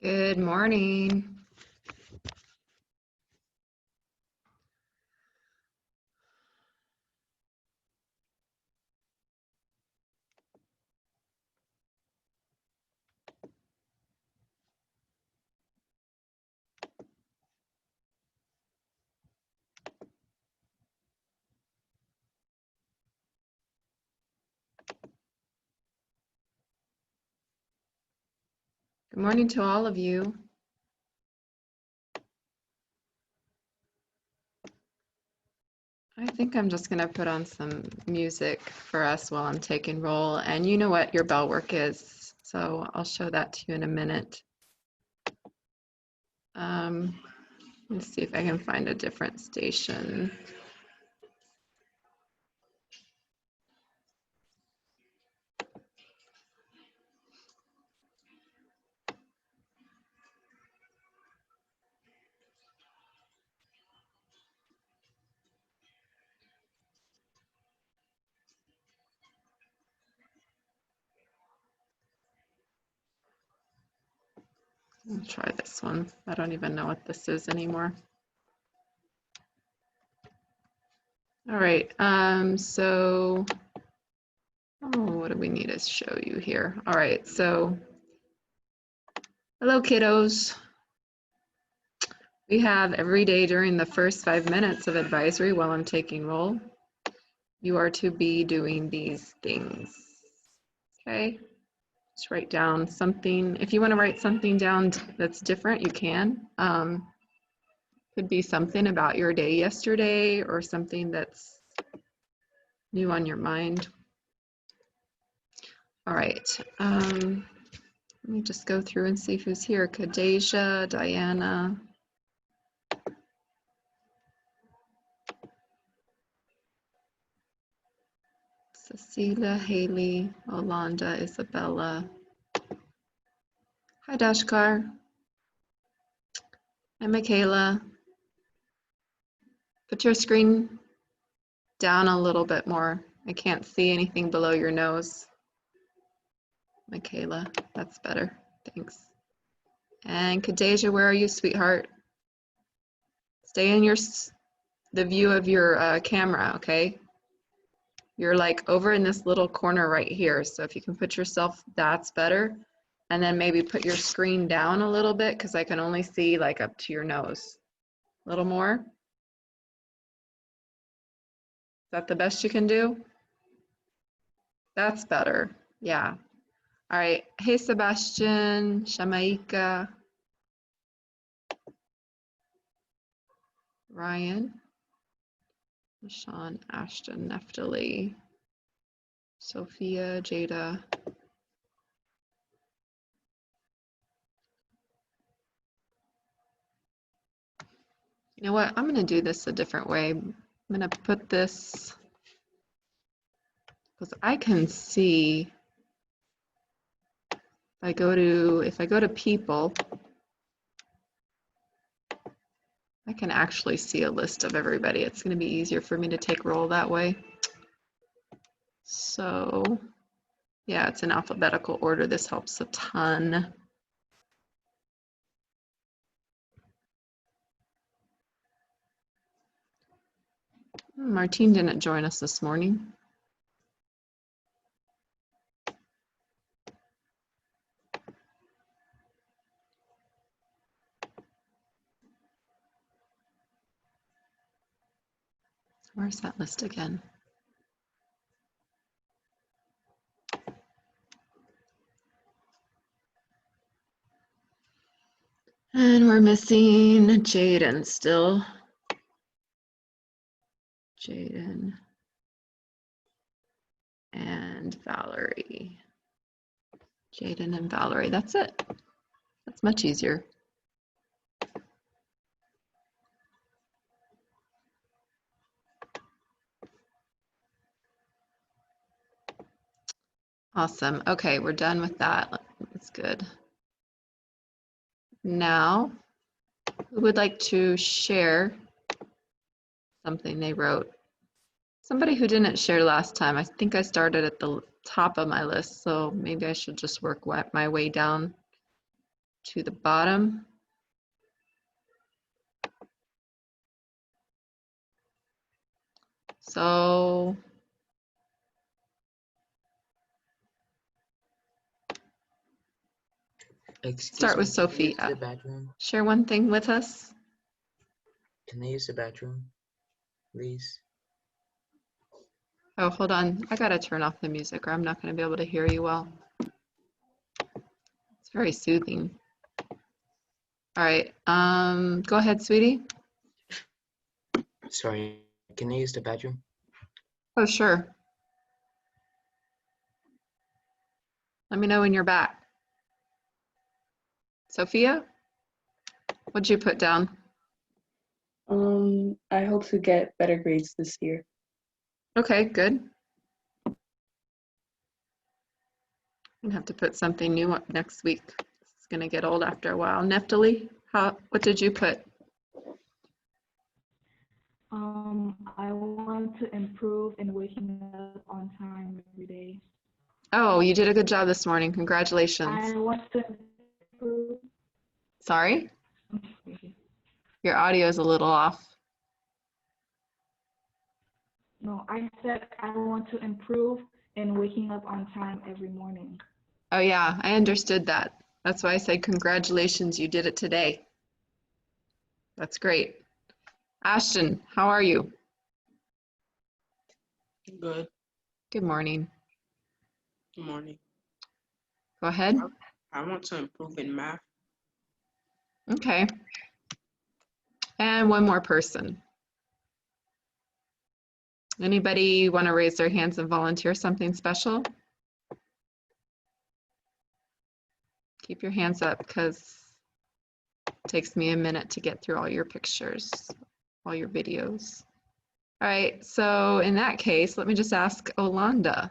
Good morning. Good morning to all of you. I think I'm just going to put on some music for us while I'm taking roll. And you know what your bell work is, so I'll show that to you in a minute. Let's see if I can find a different station. I'll try this one. I don't even know what this is anymore. All right, so, what do we need to show you here? All right, so, hello kiddos. We have every day during the first 5 minutes of advisory while I'm taking roll, you are to be doing these things, okay? Just write down something. If you want to write something down that's different, you can. Could be something about your day yesterday or something that's new on your mind. All right, let me just go through and see who's here. Kadeja, Diana, Cecilia, Haley, Olanda, Isabella. Hi, Dashkar. Hi, Michaela. Put your screen down a little bit more. I can't see anything below your nose. Michaela, that's better. Thanks. And Kadeja, where are you, sweetheart? Stay in the view of your camera, okay? You're like over in this little corner right here. So if you can put yourself, that's better. And then maybe put your screen down a little bit because I can only see like up to your nose. A little more. Is that the best you can do? That's better. Yeah. All right. Hey, Sebastian, Shamaika, Ryan, Sean, Ashton, Neftali, Sophia, Jada. You know what? I'm going to do this a different way. I'm going to put this because I can see. If I go to people, I can actually see a list of everybody. It's going to be easier for me to take roll that way. So yeah, it's in alphabetical order. This helps a ton. Martine didn't join us this morning. Where's that list again? And we're missing Jaden still. Jaden and Valerie. Jaden and Valerie, that's it. That's much easier. Awesome. Okay, we're done with that. That's good. Now, who would like to share something they wrote? Somebody who didn't share last time. I think I started at the top of my list, so maybe I should just work my way down to the bottom. So start with Sophie. Can I use the bathroom? Share one thing with us. Can I use the bathroom, please? Oh, hold on. I gotta turn off the music or I'm not gonna be able to hear you well. It's very soothing. All right, go ahead, sweetie. Sorry, can I use the bathroom? Oh, sure. Let me know when you're back. Sophia, what'd you put down? I hope to get better grades this year. Okay, good. I'm gonna have to put something new up next week. It's gonna get old after a while. Neftali, what did you put? I want to improve in waking up on time every day. Oh, you did a good job this morning. I Congratulations. want to improve. Sorry? Your audio is a little off. No, I said I want to improve in waking up on time every morning. Oh yeah, I understood that. That's why I said congratulations, you did it today. That's great. Ashton, how are you? Good. Good morning. Good morning. Go ahead. I want to improve in math. Okay. And one more person. Anybody want to raise their hands and volunteer something special? Keep your hands up because it takes me a minute to get through all your pictures, all your videos. All right, so in that case, let me just ask Olanda.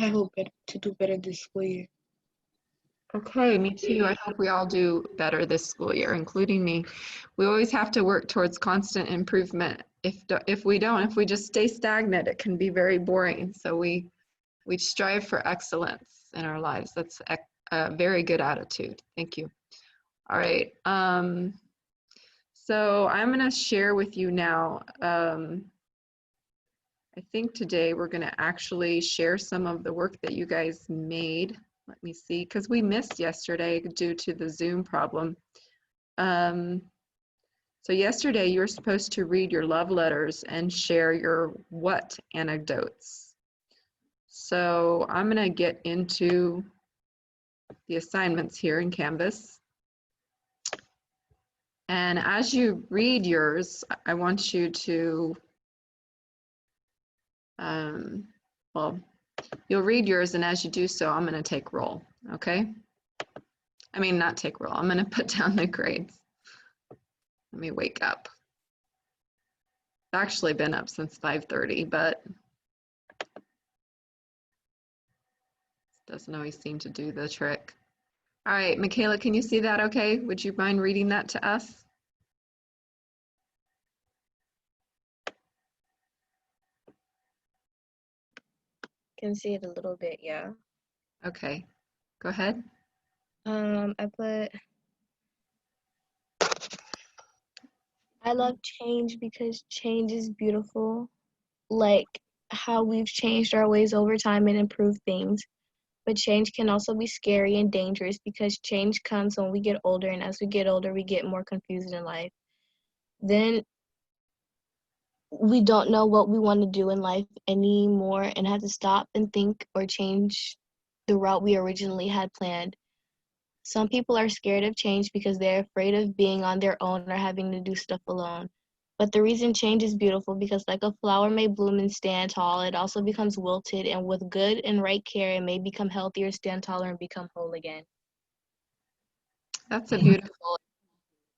I hope to do better this school year. Okay, me too. I hope we all do better this school year, including me. We always have to work towards constant improvement. If we don't, if we just stay stagnant, it can be very boring. So we strive for excellence in our lives. That's a very good attitude. Thank you. All right. So I'm going to share with you now. I think today we're going to actually share some of the work that you guys made. Let me see, because we missed yesterday due to the Zoom problem. So yesterday you were supposed to read your love letters and share your what anecdotes. So I'm going to get into the assignments here in Canvas. And as you read yours, I want you to, well, you'll read yours, and as you do so, I'm going to take roll, okay? I mean, not take roll. I'm going to put down the grades. Let me wake up. I've actually been up since 5:30, but it doesn't always seem to do the trick. All right, Michaela, can you see that okay? Would you mind reading that to us? Can see it a little bit, yeah. Okay, go ahead. I love change because change is beautiful. Like how we've changed our ways over time and improved things. But change can also be scary and dangerous because change comes when we get older, and as we get older, we get more confused in life. Then we don't know what we want to do in life anymore and have to stop and think or change the route we originally had planned. Some people are scared of change because they're afraid of being on their own or having to do stuff alone. But the reason change is beautiful because like a flower may bloom and stand tall, it also becomes wilted, and with good and right care, it may become healthier, stand taller, and become whole again. That's a beautiful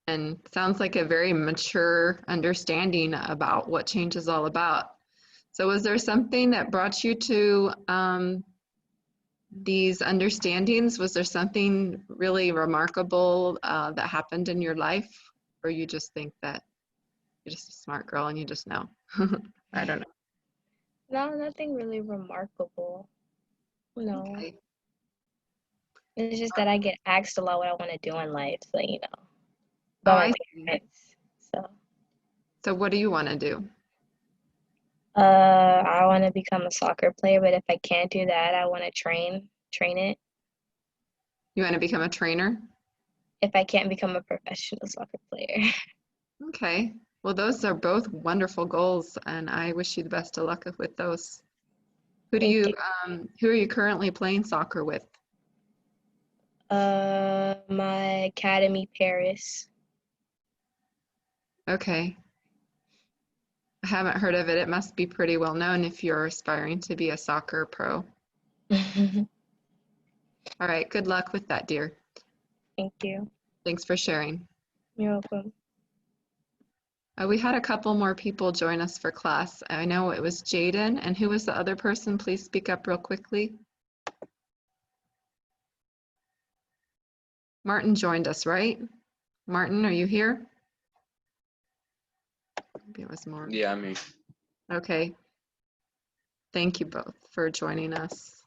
and sounds like a very mature understanding about what change is all about. So was there something that brought you to these understandings? Was there something really remarkable that happened in your life? Or you just think that you're just a smart girl and you just know? I don't know. No, nothing really remarkable. No. Okay. It's just that I get asked a lot what I want to do in life, so Oh, by I my see. parents. So, So what do you want to do? I want to become a soccer player, but if I can't do that, I want to train it. You want to become a trainer? If I can't become a professional soccer player. Okay. Well, those are both wonderful goals, and I wish you the best of luck with those. Thank you. Who are you currently playing soccer with? My academy, Paris. Okay. I haven't heard of it. It must be pretty well known if you're aspiring to be a soccer pro. Thank All right. Good luck with that, dear. you. Thanks for sharing. You're welcome. We had a couple more people join us for class. I know it was Jaden, and who was the other person? Please speak up real quickly. Martin joined us, right? Martin, are you here? Maybe it was more. Yeah, me. Okay. Thank you both for joining us.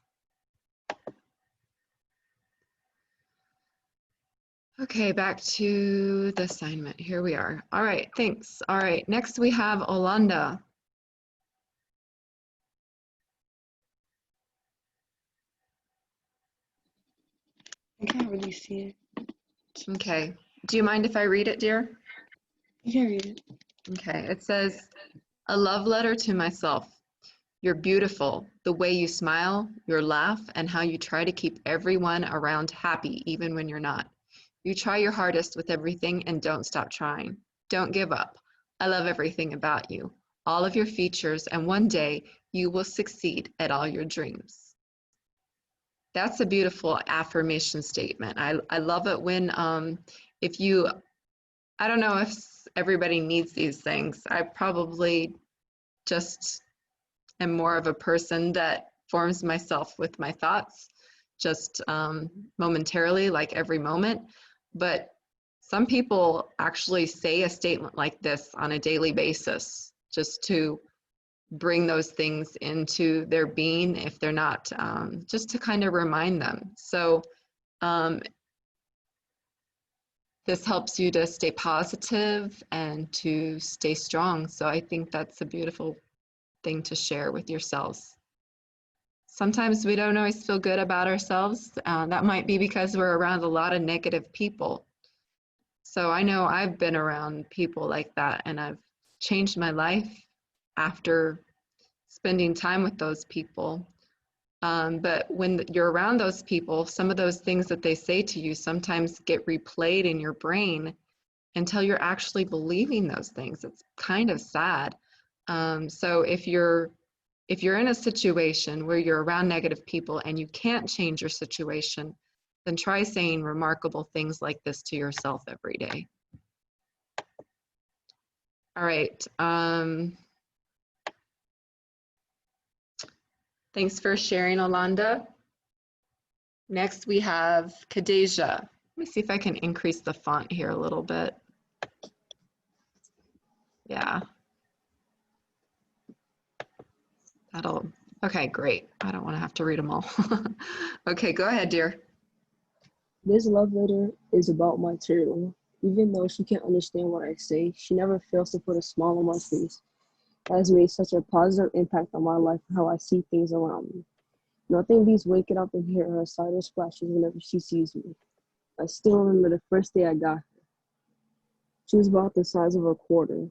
Okay, back to the assignment. Here we are. All right, thanks. All right, next we have Olanda. I can't really see it. Okay. Do you mind if I read it, dear? You can read it. Okay, it says, a love letter to myself. You're beautiful. The way you smile, your laugh, and how you try to keep everyone around happy even when you're not. You try your hardest with everything and don't stop trying. Don't give up. I love everything about you, all of your features, and one day you will succeed at all your dreams. That's a beautiful affirmation statement. I love it when if you, I don't know if everybody needs these things. I probably just am more of a person that forms myself with my thoughts just momentarily, like every moment. But some people actually say a statement like this on a daily basis just to bring those things into their being if they're not, just to kind of remind them. So this helps you to stay positive and to stay strong. So I think that's a beautiful thing to share with yourselves. Sometimes we don't always feel good about ourselves. That might be because we're around a lot of negative people. So I know I've been around people like that, and I've changed my life after spending time with those people. But when you're around those people, some of those things that they say to you sometimes get replayed in your brain until you're actually believing those things. It's kind of sad. So if you're in a situation where you're around negative people and you can't change your situation, then try saying remarkable things like this to yourself every day. All right. Thanks for sharing, Olanda. Next, we have Kadeja. Let me see if I can increase the font here a little bit. Yeah. Okay, great. I don't want to have to read them all. Okay, go ahead, dear. This love letter is about my turtle. Even though she can't understand what I say, she never fails to put a smile on my face. That has made such a positive impact on my life and how I see things around me. Nothing beats waking up and hearing her cider splashes whenever she sees me. I still remember the first day I got her. She was about the size of a quarter,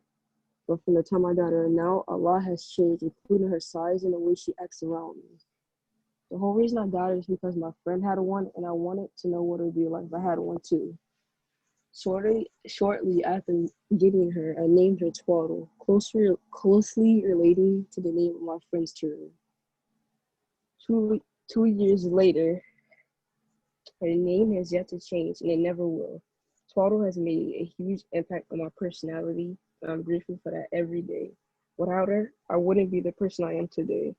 but from the time I got her now, a lot has changed, including her size and the way she acts around me. The whole reason I got her is because my friend had one, and I wanted to know what it would be like if I had one too. Shortly after getting her, I named her Twaddle, closely relating to the name of my friend's turtle. 2 years later, her name has yet to change, and it never will. Twaddle has made a huge impact on my personality, and I'm grateful for that every day. Without her, I wouldn't be the person I am today.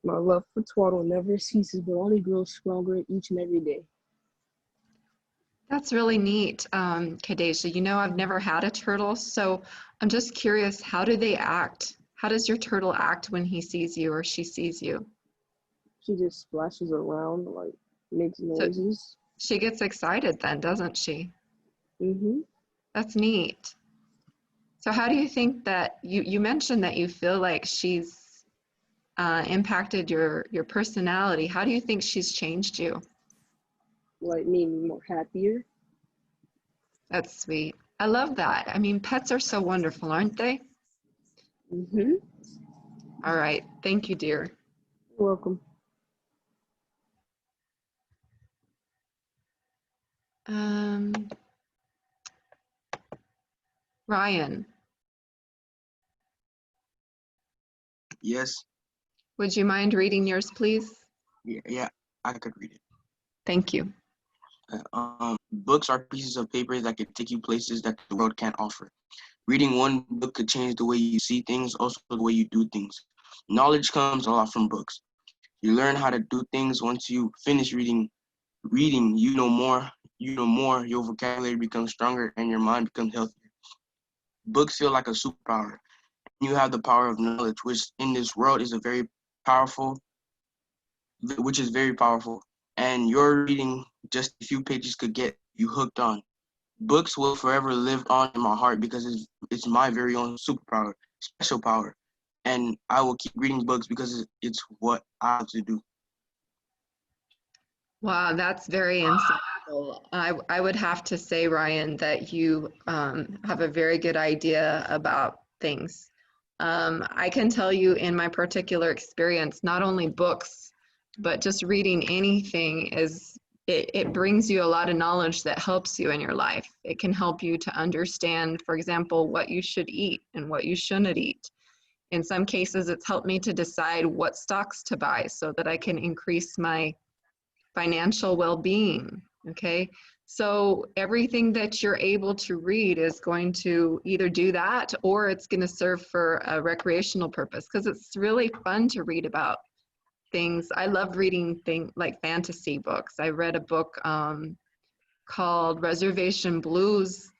My love for Twaddle never ceases, but only grows stronger each and every day. That's really neat, Kadeja. You know, I've never had a turtle, so I'm just curious, how do they act? How does your turtle act when he sees you or she sees you? She just splashes around, like makes So noises. she gets excited then, doesn't she? Mm-hmm. That's neat. So how do you think that you mentioned that you feel like she's impacted your personality? How do you think she's changed you? Like made me more happier. That's sweet. I love that. I mean, pets are so wonderful, aren't they? Mm-hmm. All right. Thank you, dear. You're welcome. Ryan, Yes. would you mind reading yours, please? Yeah, I could read it. Thank you. Books are pieces of paper that can take you places that the world can't offer. Reading one book could change the way you see things, also the way you do things. Knowledge comes a lot from books. You learn how to do things once you finish reading. You know more, your vocabulary becomes stronger and your mind becomes healthier. Books feel like a superpower. You have the power of knowledge, which in this world is very powerful. And your reading just a few pages could get you hooked on. Books will forever live on in my heart because it's my very own superpower, special power. And I will keep reading books because it's what I have to do. Wow, that's very insightful. I would have to say, Ryan, that you have a very good idea about things. I can tell you in my particular experience, not only books, but just reading anything it brings you a lot of knowledge that helps you in your life. It can help you to understand, for example, what you should eat and what you shouldn't eat. In some cases, it's helped me to decide what stocks to buy so that I can increase my financial well-being. Okay, so everything that you're able to read is going to either do that or it's going to serve for a recreational purpose, because it's really fun to read about things. I love reading things like fantasy books. I read a book called Reservation Blues,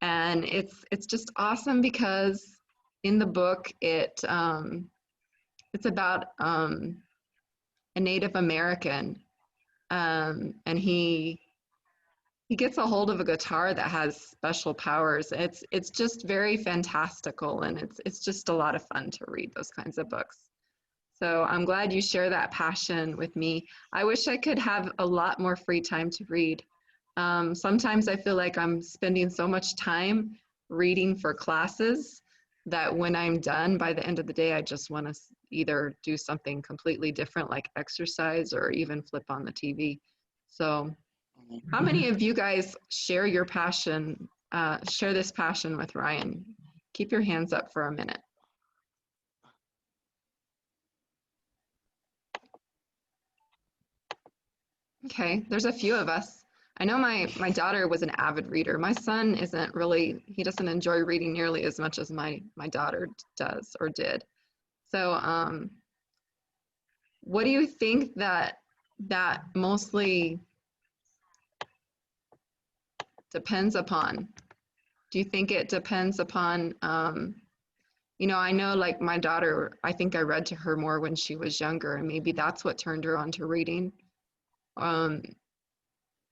and it's just awesome because in the book it's about a Native American, and he gets a hold of a guitar that has special powers. It's just very fantastical, and it's just a lot of fun to read those kinds of books. So I'm glad you share that passion with me. I wish I could have a lot more free time to read. Sometimes I feel like I'm spending so much time reading for classes that when I'm done by the end of the day, I just want to either do something completely different like exercise or even flip on the TV. So how many of you guys share your passion, share this passion with Ryan? Keep your hands up for a minute. Okay, there's a few of us. I know my daughter was an avid reader. My son isn't really, he doesn't enjoy reading nearly as much as my daughter does or did. So what do you think that mostly depends upon? Do you think it depends upon, you know, I know like my daughter, I think I read to her more when she was younger, and maybe that's what turned her on to reading.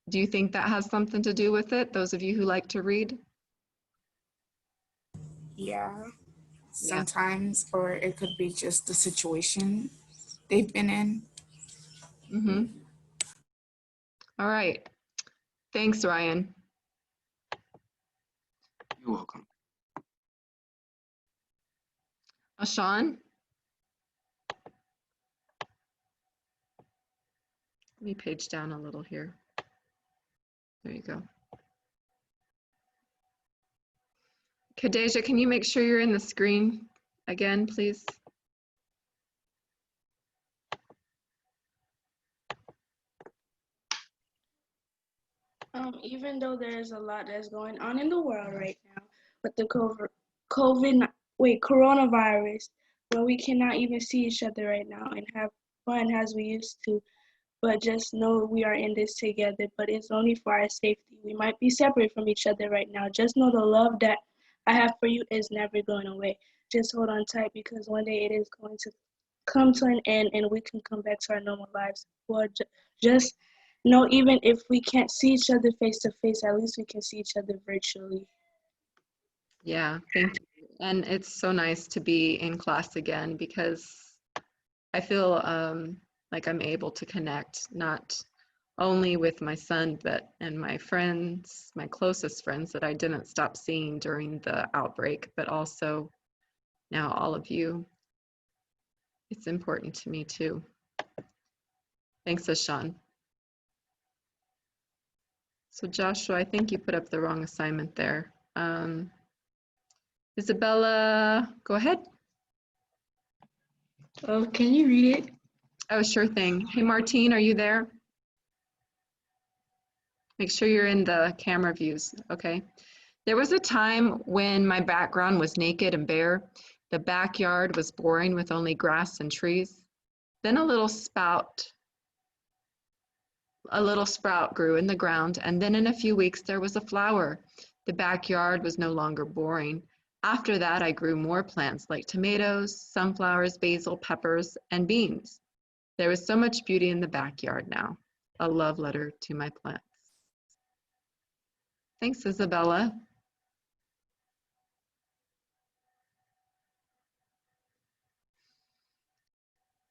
Do you think that has something to do with it, those of you who like to read? Yeah, sometimes, or it could be just the situation they've been in. Mm-hmm. All right. Thanks, Ryan. You're welcome. Sean? Let me page down a little here. There you go. Kadeja, can you make sure you're in the screen again, please? Even though there's a lot that's going on in the world right now with the coronavirus, where we cannot even see each other right now and have fun as we used to, but just know we are in this together, but it's only for our safety. We might be separate from each other right now. Just know the love that I have for you is never going away. Just hold on tight, because one day it is going to come to an end and we can come back to our normal lives. Well, just know, even if we can't see each other face to face, at least we can see each other virtually. Yeah, thank you. And it's so nice to be in class again because I feel like I'm able to connect not only with my son, but and my friends, my closest friends that I didn't stop seeing during the outbreak, but also now all of you. It's important to me too. Thanks, Ashan. So Joshua, I think you put up the wrong assignment there. Isabella, go ahead. Oh, can you read it? Oh, sure thing. Hey, Martine, are you there? Make sure you're in the camera views, okay? There was a time when my background was naked and bare. The backyard was boring with only grass and trees. Then a little sprout grew in the ground, and then in a few weeks there was a flower. The backyard was no longer boring. After that, I grew more plants like tomatoes, sunflowers, basil, peppers, and beans. There was so much beauty in the backyard now. A love letter to my plants. Thanks, Isabella.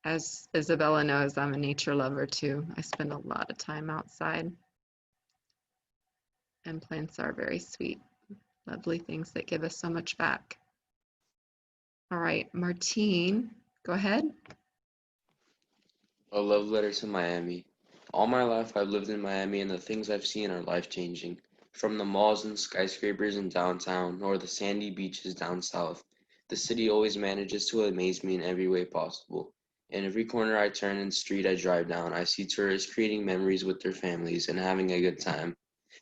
As Isabella knows, I'm a nature lover too. I spend a lot of time outside. And plants are very sweet, lovely things that give us so much back. All right, Martine, go ahead. A love letter to Miami. All my life I've lived in Miami and the things I've seen are life-changing. From the malls and skyscrapers in downtown or the sandy beaches down south, the city always manages to amaze me in every way possible. In every corner I turn and street I drive down, I see tourists creating memories with their families and having a good time.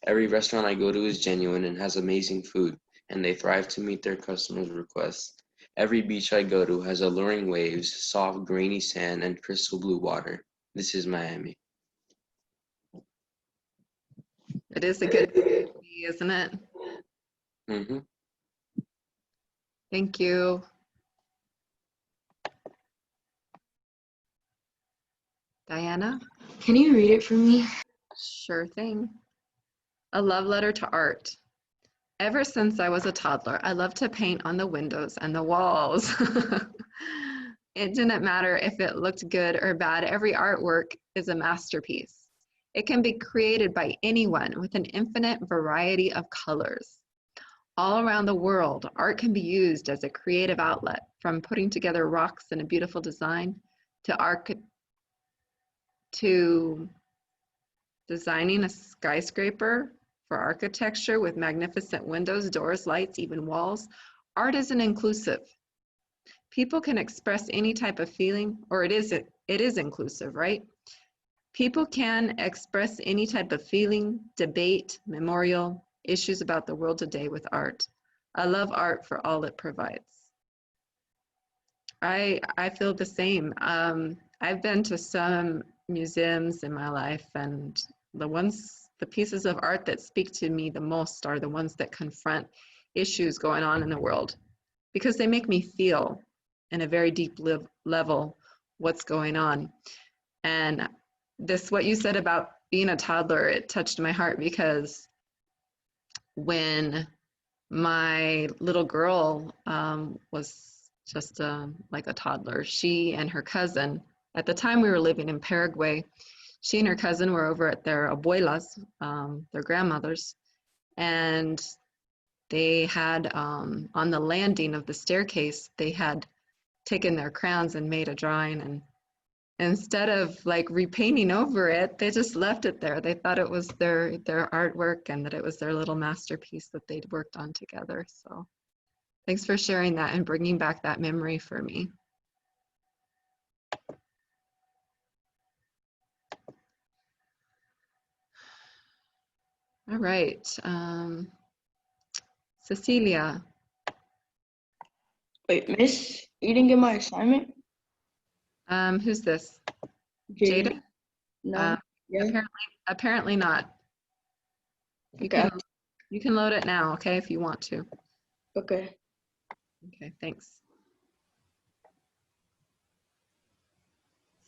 Every restaurant I go to is genuine and has amazing food, and they thrive to meet their customers' requests. Every beach I go to has alluring waves, soft grainy sand, and crystal blue water. This is Miami. It is a good place to be, isn't it? Mm-hmm. Thank you. Diana? Can you read it for me? Sure thing. A love letter to art. Ever since I was a toddler, I loved to paint on the windows and the walls. It didn't matter if it looked good or bad. Every artwork is a masterpiece. It can be created by anyone with an infinite variety of colors. All around the world, art can be used as a creative outlet, from putting together rocks in a beautiful design to designing a skyscraper for architecture with magnificent windows, doors, lights, even walls. Art isn't inclusive. People can express any type of feeling, or it is inclusive, right? People can express any type of feeling, debate, memorial, issues about the world today with art. I love art for all it provides. I feel the same. I've been to some museums in my life, and the pieces of art that speak to me the most are the ones that confront issues going on in the world, because they make me feel in a very deep level what's going on. And what you said about being a toddler, it touched my heart, because when my little girl was just like a toddler, she and her cousin, at the time we were living in Paraguay, she and her cousin were over at their abuelas, their grandmothers, and they had, on the landing of the staircase, they had taken their crayons and made a drawing, and instead of like repainting over it, they just left it there. They thought it was their artwork and that it was their little masterpiece that they'd worked on together. So thanks for sharing that and bringing back that memory for me. All right, Cecilia. Wait, miss, you didn't get my assignment? Who's this? Jada? Jada? No. Yeah. Apparently not. Okay. You can load it now, okay, if you want to. Okay. Okay, thanks.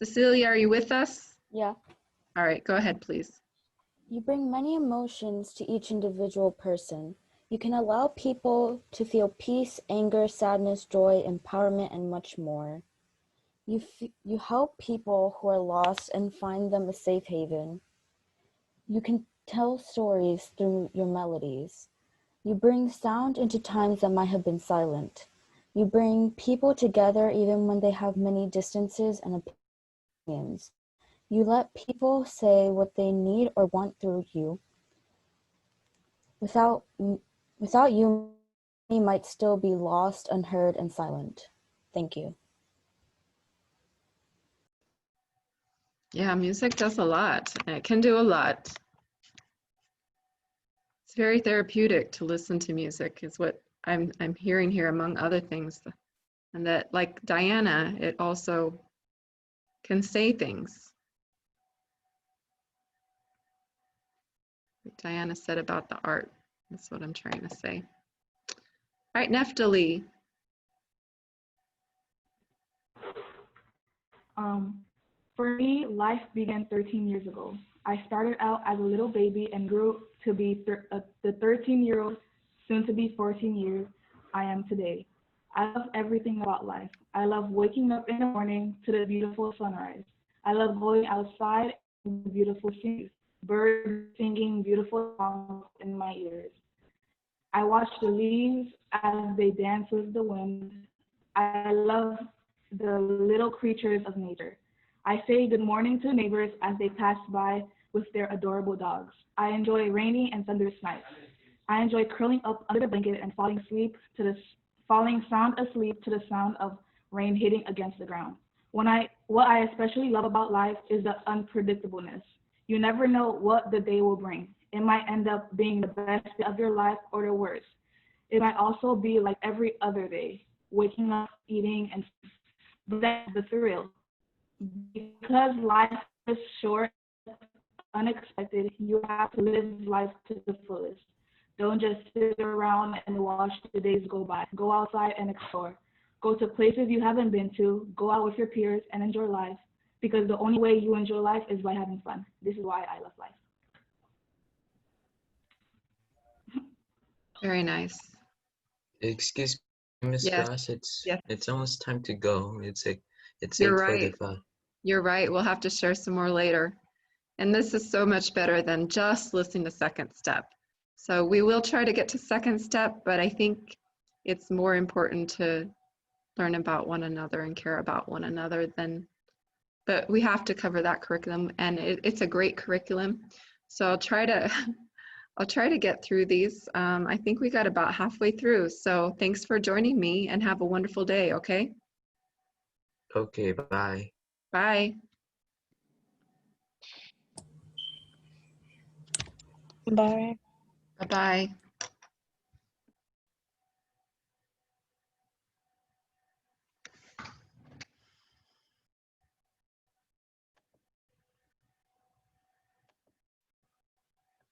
Cecilia, are you with us? Yeah. All right, go ahead, please. You bring many emotions to each individual person. You can allow people to feel peace, anger, sadness, joy, empowerment, and much more. You help people who are lost and find them a safe haven. You can tell stories through your melodies. You bring sound into times that might have been silent. You bring people together even when they have many distances and opinions. You let people say what they need or want through you. Without you, many might still be lost, unheard, and silent. Thank you. Yeah, music does a lot, and it can do a lot. It's very therapeutic to listen to music, is what I'm hearing here, among other things. And that, like Diana, it also can say things. Like Diana said about the art. That's what I'm trying to say. All right, Neftali. For me, life began 13 years ago. I started out as a little baby and grew to be the 13-year-old, soon to be 14 years I am today. I love everything about life. I love waking up in the morning to the beautiful sunrise. I love going outside and the beautiful scenes, birds singing beautiful songs in my ears. I watch the leaves as they dance with the wind. I love the little creatures of nature. I say good morning to neighbors as they pass by with their adorable dogs. I enjoy rainy and thunderous nights. I enjoy curling up under the blanket and falling sound asleep to the sound of rain hitting against the ground. What I especially love about life is the unpredictableness. You never know what the day will bring. It might end up being the best day of your life or the worst. It might also be like every other day, waking up, eating, and that's the thrill. Because life is short, unexpected, you have to live life to the fullest. Don't just sit around and watch the days go by. Go outside and explore. Go to places you haven't been to. Go out with your peers and enjoy life. Because the only way you enjoy life is by having fun. This is why I love life. Very nice. Excuse me, Miss Yes. Ross. Yes. It's almost time to go. It's You're right. 8:45. You're right. We'll have to share some more later. And this is so much better than just listening to second step. So we will try to get to second step, but I think it's more important to learn about one another and care about one another but we have to cover that curriculum, and it's a great curriculum. So I'll try to get through these. I think we got about halfway through. So thanks for joining me and have a wonderful day, okay? Okay, bye. Bye. Bye. Bye-bye.